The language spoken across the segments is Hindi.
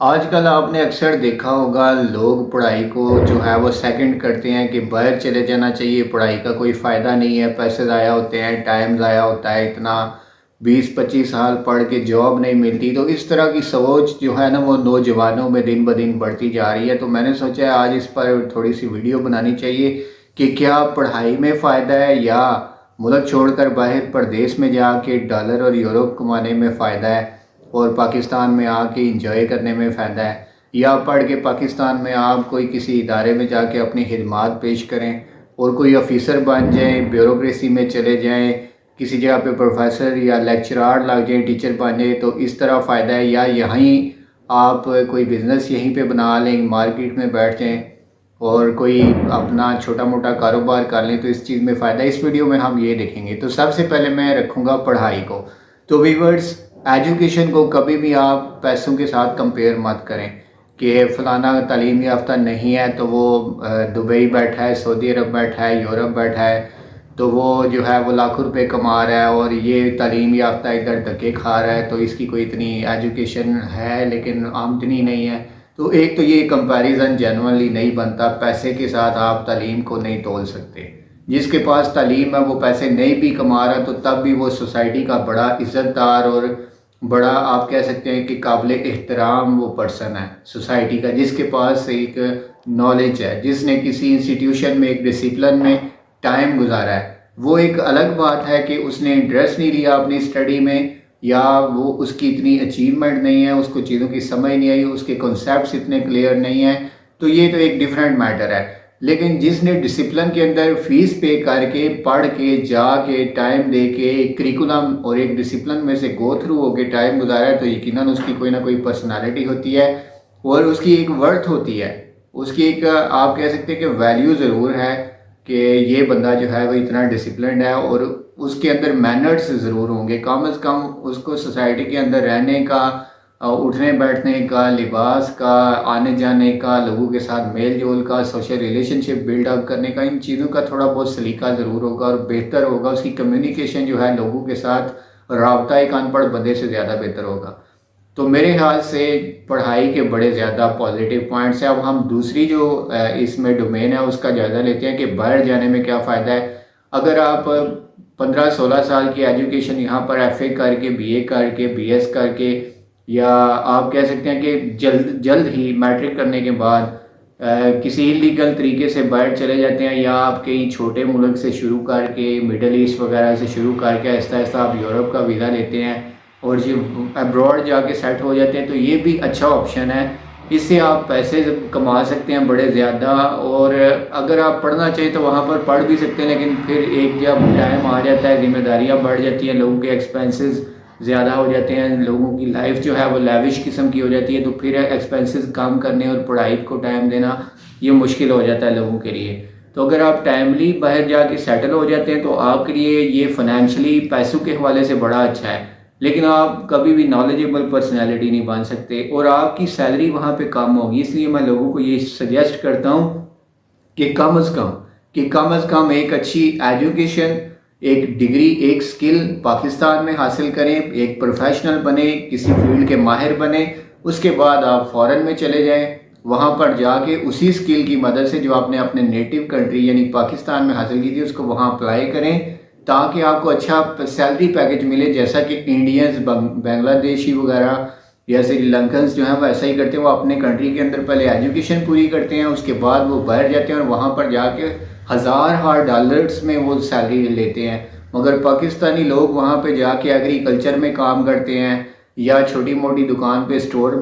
आजकल आपने अक्सर देखा होगा लोग पढ़ाई को जो है वो सेकंड करते हैं कि बाहर चले जाना चाहिए, पढ़ाई का कोई फ़ायदा नहीं है, पैसे ज़ाया होते हैं, टाइम ज़ाया होता है, इतना 20-25 साल पढ़ के जॉब नहीं मिलती। तो इस तरह की सोच जो है ना वो नौजवानों में दिन ब दिन बढ़ती जा रही है। तो मैंने सोचा आज इस पर थोड़ी सी वीडियो बनानी चाहिए कि क्या पढ़ाई में फ़ायदा है या मुल्क छोड़कर बाहर प्रदेश में जाके डॉलर और यूरो कमाने में फ़ायदा है और पाकिस्तान में आके इंजॉय करने में फ़ायदा है, या पढ़ के पाकिस्तान में आप कोई किसी इदारे में जाके अपनी खिदमात पेश करें और कोई ऑफ़िसर बन जाएँ, ब्यूरोक्रेसी में चले जाएँ, किसी जगह पे प्रोफेसर या लेक्चरार लग जाएँ, टीचर बन जाएँ, तो इस तरह फ़ायदा है, या यहीं आप कोई बिज़नेस यहीं पे बना लें, मार्केट में बैठ जाएँ और कोई अपना छोटा-मोटा कारोबार कर लें, तो इस चीज़ में फ़ायदा है। इस वीडियो में हम ये देखेंगे। तो सबसे पहले मैं रखूँगा पढ़ाई को। तो व्यूअर्स, एजुकेशन को कभी भी आप पैसों के साथ कंपेयर मत करें कि फ़लाना तालीम याफ़्ता नहीं है तो वो दुबई बैठा है, सऊदी अरब बैठा है, यूरोप बैठा है, तो वो जो है वो लाखों रुपए कमा रहा है और ये तालीम याफ़्ता इधर धक्के खा रहा है, तो इसकी कोई इतनी एजुकेशन है लेकिन आमदनी नहीं है। तो एक तो ये कंपैरिज़न जेनुइनली नहीं बनता, पैसे के साथ आप तालीम को नहीं तोल सकते। जिसके पास तालीम है वो पैसे नहीं भी कमा रहा तो तब भी वो सोसाइटी का बड़ा इज़्ज़तदार और बड़ा आप कह सकते हैं कि काबिल एहतराम वो पर्सन है सोसाइटी का, जिसके पास एक नॉलेज है, जिसने किसी इंस्टीट्यूशन में एक डिसिप्लिन में टाइम गुजारा है। वो एक अलग बात है कि उसने इंटरेस्ट नहीं लिया अपनी स्टडी में, या वो उसकी इतनी अचीवमेंट नहीं है, उसको चीज़ों की समझ नहीं आई, उसके कॉन्सेप्ट्स इतने क्लियर नहीं हैं, तो ये तो एक डिफरेंट मैटर है। लेकिन जिसने डिसिप्लिन के अंदर फ़ीस पे करके, पढ़ के, जाके, टाइम दे के, एक करिकुलम और एक डिसिप्लिन में से गो थ्रू होके टाइम गुज़ारा है, तो यकीनन उसकी कोई ना कोई पर्सनैलिटी होती है और उसकी एक वर्थ होती है। उसकी एक आप कह सकते हैं कि वैल्यू ज़रूर है कि ये बंदा जो है वो इतना डिसिप्लिन्ड है और उसके अंदर मैनर्स ज़रूर होंगे। कम से कम उसको सोसाइटी के अंदर रहने का, उठने बैठने का, लिबास का, आने जाने का, लोगों के साथ मेल जोल का, सोशल रिलेशनशिप बिल्डअप करने का, इन चीज़ों का थोड़ा बहुत सलीका ज़रूर होगा और बेहतर होगा। उसकी कम्युनिकेशन जो है लोगों के साथ, राबता एक अनपढ़ बंदे से ज़्यादा बेहतर होगा। तो मेरे ख्याल से पढ़ाई के बड़े ज़्यादा पॉजिटिव पॉइंट्स हैं। अब हम दूसरी जो इसमें डोमेन है उसका जायज़ा लेते हैं कि बाहर जाने में क्या फ़ायदा है। अगर आप 15-16 साल की एजुकेशन यहाँ पर एफ़ए करके, बीए करके, बीएस करके, या आप कह सकते हैं कि जल्द जल्द ही मैट्रिक करने के बाद किसी इलीगल तरीके से बाहर चले जाते हैं, या आप कहीं छोटे मुल्क से शुरू करके, मिडल ईस्ट वगैरह से शुरू करके आहिस्ता आहिस्ता आप यूरोप का वीज़ा लेते हैं और जो अब्रॉड जाके सेट हो जाते हैं, तो ये भी अच्छा ऑप्शन है। इससे आप पैसे कमा सकते हैं बड़े ज़्यादा, और अगर आप पढ़ना चाहिए तो वहाँ पर पढ़ भी सकते हैं, लेकिन फिर एक जब टाइम आ जाता है, ज़िम्मेदारियाँ बढ़ जाती हैं, लोगों के एक्सपेंसेस ज़्यादा हो जाते हैं, लोगों की लाइफ जो है वो लैविश किस्म की हो जाती है, तो फिर एक्सपेंसेस कम करने और पढ़ाई को टाइम देना ये मुश्किल हो जाता है लोगों के लिए। तो अगर आप टाइमली बाहर जाके सेटल हो जाते हैं तो आपके लिए ये फाइनेंशियली पैसों के हवाले से बड़ा अच्छा है। लेकिन आप कभी भी नॉलेजेबल पर्सनैलिटी नहीं बन सकते और आपकी सैलरी वहाँ पे कम होगी। इसलिए मैं लोगों को ये सजेस्ट करता हूँ कि कम से कम एक अच्छी एजुकेशन, एक डिग्री, एक स्किल पाकिस्तान में हासिल करें, एक प्रोफेशनल बने, किसी फील्ड के माहिर बने। उसके बाद आप फ़ॉरेन में चले जाएं, वहाँ पर जाके उसी स्किल की मदद से जो आपने अपने नेटिव कंट्री यानी पाकिस्तान में हासिल की थी उसको वहाँ अप्लाई करें, ताकि आपको अच्छा सैलरी पैकेज मिले, जैसा कि इंडियंस, बांग्लादेशी वगैरह या श्रीलंकन्स जो हैं वो ऐसा ही करते हैं। वो अपने कंट्री के अंदर पहले एजुकेशन पूरी करते हैं, उसके बाद वो बाहर जाते हैं और वहाँ पर जाके हज़ार डॉलर्स में वो सैलरी लेते हैं। मगर पाकिस्तानी लोग वहाँ पे जाके एग्रीकल्चर में काम करते हैं या छोटी मोटी दुकान पे स्टोर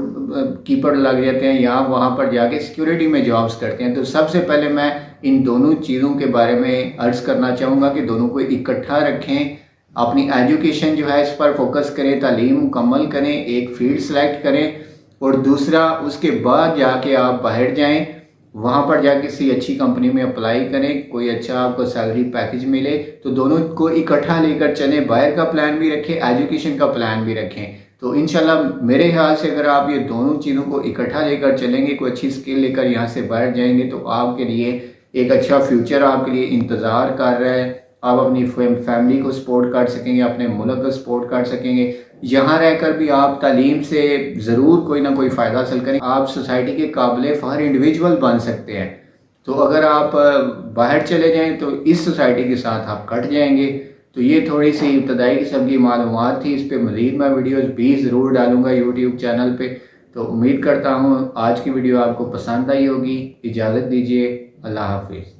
कीपर लग जाते हैं, या वहाँ पर जाके सिक्योरिटी में जॉब्स करते हैं। तो सबसे पहले मैं इन दोनों चीज़ों के बारे में अर्ज़ करना चाहूँगा कि दोनों को इकट्ठा रखें, अपनी एजुकेशन जो है इस पर फोकस करें, तालीम मुकम्मल करें, एक फील्ड सेलेक्ट करें, और दूसरा उसके बाद जाके आप बाहर जाएं, वहाँ पर जाके किसी अच्छी कंपनी में अप्लाई करें, कोई अच्छा आपको सैलरी पैकेज मिले, तो दोनों को इकट्ठा लेकर चलें। बाहर का प्लान भी रखें, एजुकेशन का प्लान भी रखें। तो इंशाल्लाह मेरे ख्याल से अगर आप ये दोनों चीज़ों को इकट्ठा लेकर चलेंगे, कोई अच्छी स्किल लेकर यहाँ से बाहर जाएंगे, तो आपके लिए एक अच्छा फ्यूचर आपके लिए इंतज़ार कर रहा है। आप अपनी फैमिली को सपोर्ट कर सकेंगे, अपने मुल्क को सपोर्ट कर सकेंगे। यहाँ रहकर भी आप तालीम से ज़रूर कोई ना कोई फ़ायदा हासिल करेंगे। आप सोसाइटी के काबिल फ़ख्र इंडिविजुअल बन सकते हैं। तो अगर आप बाहर चले जाएँ तो इस सोसाइटी के साथ आप कट जाएंगे। तो ये थोड़ी सी इब्तदाई किस्म की मालूमात थी। इस पर मज़ीद मैं वीडियोज़ भी ज़रूर डालूँगा यूट्यूब चैनल पे। तो उम्मीद करता हूँ आज की वीडियो आपको पसंद आई होगी। इजाज़त दीजिए, अल्लाह हाफिज़।